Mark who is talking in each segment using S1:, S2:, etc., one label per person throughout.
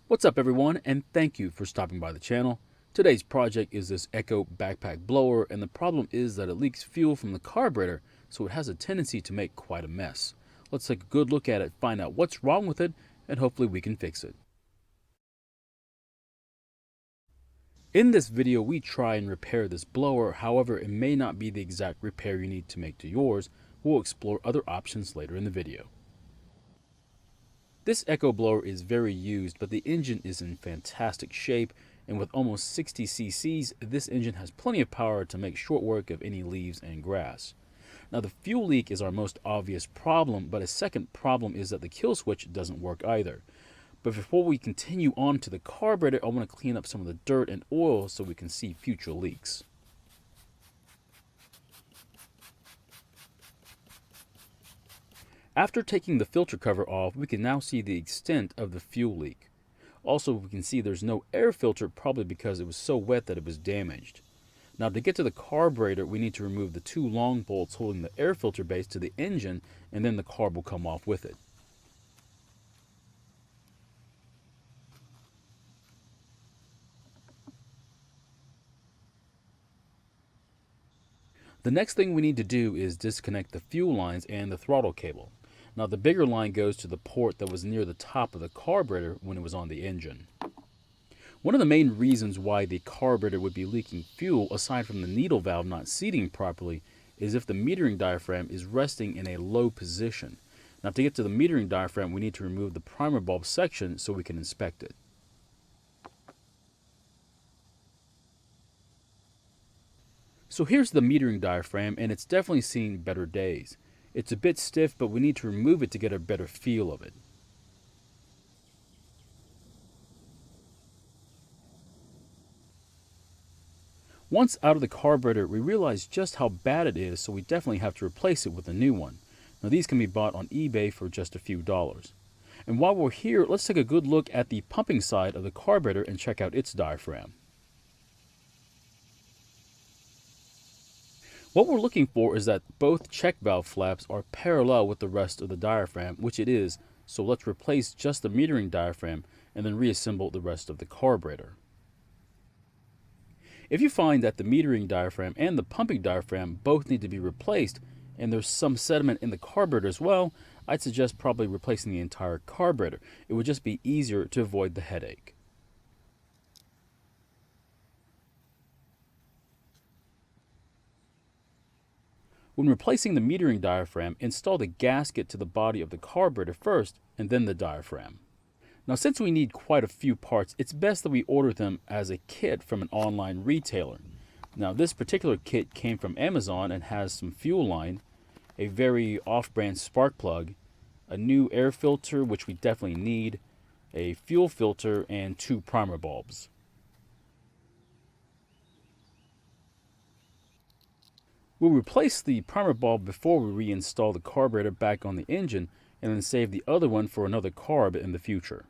S1: What's up everyone, and thank you for stopping by the channel. Today's project is this Echo backpack blower, and the problem is that it leaks fuel from the carburetor, so it has a tendency to make quite a mess. Let's take a good look at it, find out what's wrong with it, and hopefully we can fix it. In this video, we try and repair this blower. However, it may not be the exact repair you need to make to yours. We'll explore other options later in the video. This Echo blower is very used, but the engine is in fantastic shape, and with almost 60 cc's, this engine has plenty of power to make short work of any leaves and grass. Now the fuel leak is our most obvious problem, but a second problem is that the kill switch doesn't work either. But before we continue on to the carburetor, I want to clean up some of the dirt and oil so we can see future leaks. After taking the filter cover off, we can now see the extent of the fuel leak. Also, we can see there's no air filter, probably because it was so wet that it was damaged. Now to get to the carburetor, we need to remove the two long bolts holding the air filter base to the engine, and then the carb will come off with it. The next thing we need to do is disconnect the fuel lines and the throttle cable. Now the bigger line goes to the port that was near the top of the carburetor when it was on the engine. One of the main reasons why the carburetor would be leaking fuel, aside from the needle valve not seating properly, is if the metering diaphragm is resting in a low position. Now to get to the metering diaphragm, we need to remove the primer bulb section so we can inspect it. So here's the metering diaphragm, and it's definitely seen better days. It's a bit stiff, but we need to remove it to get a better feel of it. Once out of the carburetor, we realize just how bad it is, so we definitely have to replace it with a new one. Now these can be bought on eBay for just a few dollars. And while we're here, let's take a good look at the pumping side of the carburetor and check out its diaphragm. What we're looking for is that both check valve flaps are parallel with the rest of the diaphragm, which it is, so let's replace just the metering diaphragm and then reassemble the rest of the carburetor. If you find that the metering diaphragm and the pumping diaphragm both need to be replaced, and there's some sediment in the carburetor as well, I'd suggest probably replacing the entire carburetor. It would just be easier to avoid the headache. When replacing the metering diaphragm, install the gasket to the body of the carburetor first, and then the diaphragm. Now since we need quite a few parts, it's best that we order them as a kit from an online retailer. Now this particular kit came from Amazon and has some fuel line, a very off-brand spark plug, a new air filter, which we definitely need, a fuel filter, and 2 primer bulbs. We'll replace the primer bulb before we reinstall the carburetor back on the engine, and then save the other one for another carb in the future.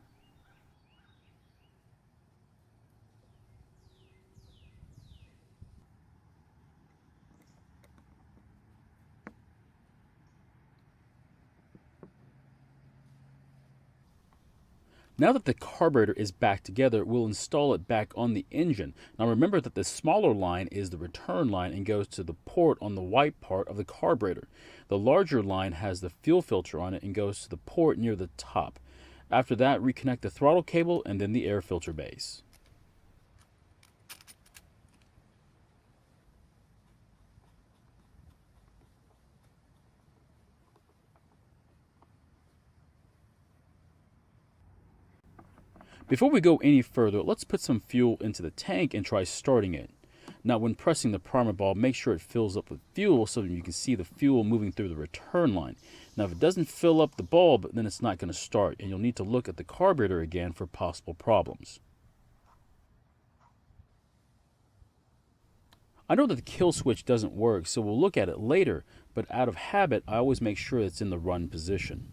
S1: Now that the carburetor is back together, we'll install it back on the engine. Now remember that the smaller line is the return line and goes to the port on the white part of the carburetor. The larger line has the fuel filter on it and goes to the port near the top. After that, reconnect the throttle cable and then the air filter base. Before we go any further, let's put some fuel into the tank and try starting it. Now when pressing the primer bulb, make sure it fills up with fuel so that you can see the fuel moving through the return line. Now if it doesn't fill up the bulb, then it's not going to start, and you'll need to look at the carburetor again for possible problems. I know that the kill switch doesn't work, so we'll look at it later, but out of habit, I always make sure it's in the run position.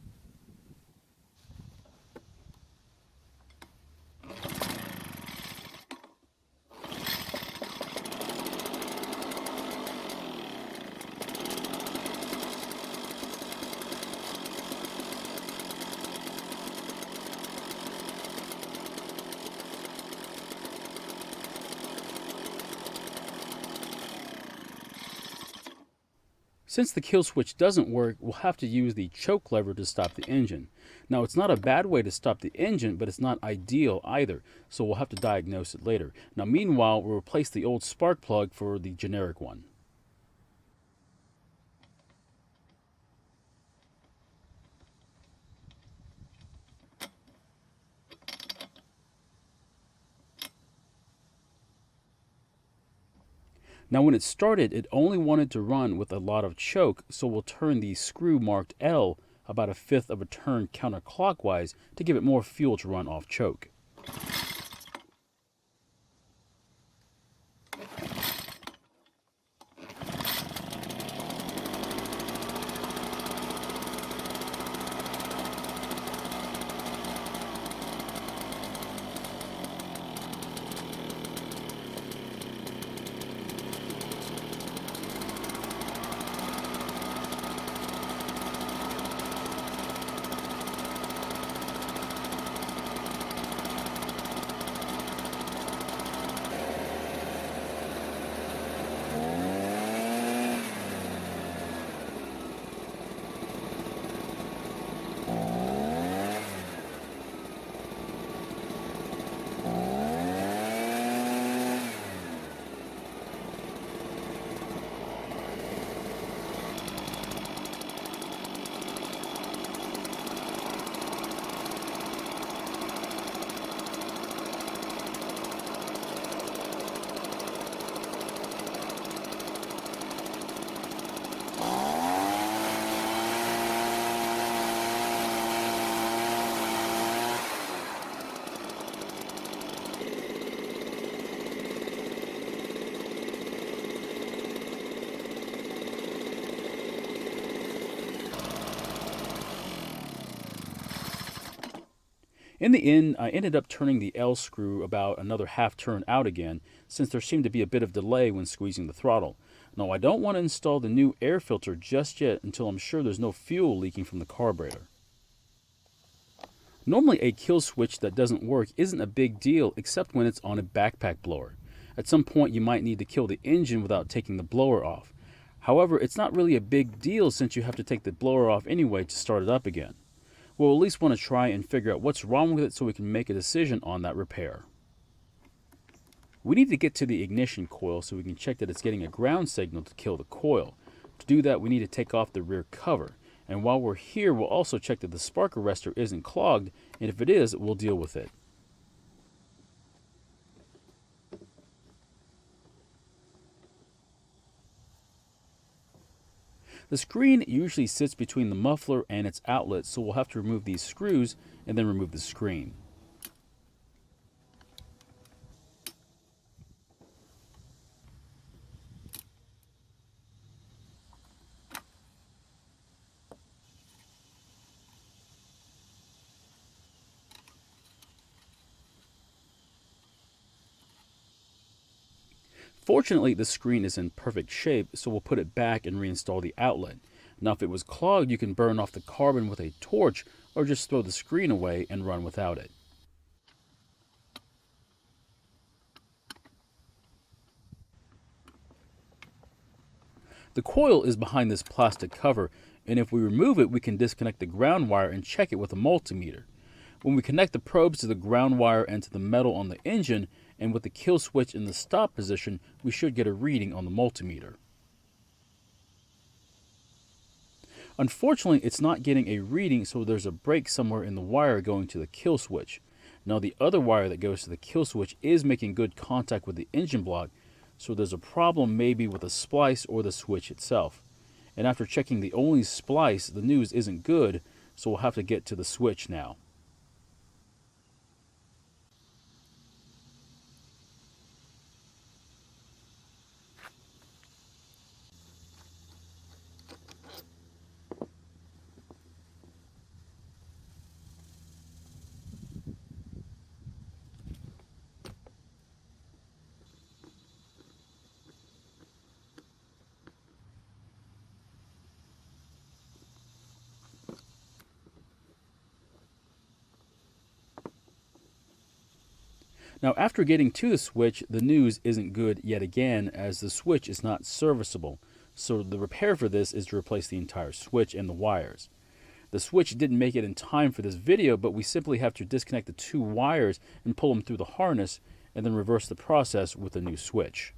S1: Since the kill switch doesn't work, we'll have to use the choke lever to stop the engine. Now, it's not a bad way to stop the engine, but it's not ideal either, so we'll have to diagnose it later. Now, meanwhile, we'll replace the old spark plug for the generic one. Now when it started, it only wanted to run with a lot of choke, so we'll turn the screw marked L about a fifth of a turn counterclockwise to give it more fuel to run off choke. In the end, I ended up turning the L screw about another half turn out again, since there seemed to be a bit of delay when squeezing the throttle. Now, I don't want to install the new air filter just yet until I'm sure there's no fuel leaking from the carburetor. Normally, a kill switch that doesn't work isn't a big deal except when it's on a backpack blower. At some point, you might need to kill the engine without taking the blower off. However, it's not really a big deal since you have to take the blower off anyway to start it up again. We'll at least want to try and figure out what's wrong with it so we can make a decision on that repair. We need to get to the ignition coil so we can check that it's getting a ground signal to kill the coil. To do that, we need to take off the rear cover. And while we're here, we'll also check that the spark arrestor isn't clogged, and if it is, we'll deal with it. The screen usually sits between the muffler and its outlet, so we'll have to remove these screws and then remove the screen. Fortunately, the screen is in perfect shape, so we'll put it back and reinstall the outlet. Now, if it was clogged, you can burn off the carbon with a torch or just throw the screen away and run without it. The coil is behind this plastic cover, and if we remove it, we can disconnect the ground wire and check it with a multimeter. When we connect the probes to the ground wire and to the metal on the engine, and with the kill switch in the stop position, we should get a reading on the multimeter. Unfortunately, it's not getting a reading, so there's a break somewhere in the wire going to the kill switch. Now, the other wire that goes to the kill switch is making good contact with the engine block, so there's a problem maybe with the splice or the switch itself. And after checking the only splice, the news isn't good, so we'll have to get to the switch now. Now, after getting to the switch, the news isn't good yet again, as the switch is not serviceable. So the repair for this is to replace the entire switch and the wires. The switch didn't make it in time for this video, but we simply have to disconnect the two wires and pull them through the harness, and then reverse the process with a new switch.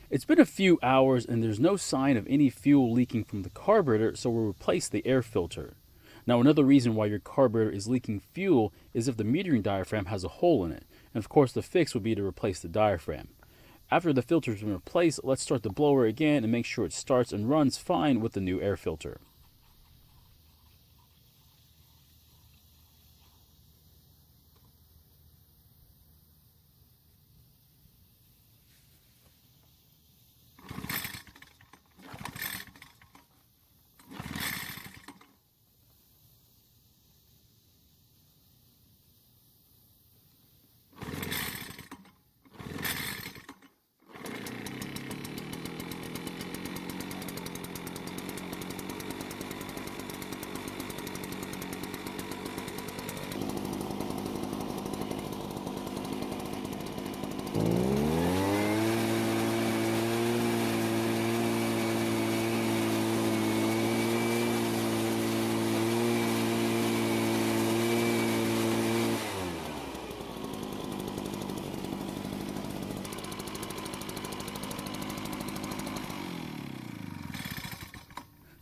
S1: It's been a few hours and there's no sign of any fuel leaking from the carburetor, so we'll replace the air filter. Now, another reason why your carburetor is leaking fuel is if the metering diaphragm has a hole in it, and of course the fix would be to replace the diaphragm. After the filter has been replaced, let's start the blower again and make sure it starts and runs fine with the new air filter.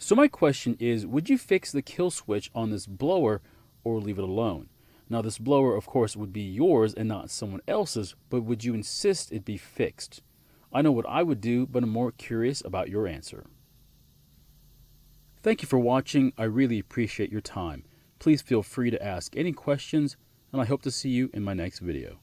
S1: So my question is, would you fix the kill switch on this blower or leave it alone? Now this blower, of course, would be yours and not someone else's, but would you insist it be fixed? I know what I would do, but I'm more curious about your answer. Thank you for watching. I really appreciate your time. Please feel free to ask any questions, and I hope to see you in my next video.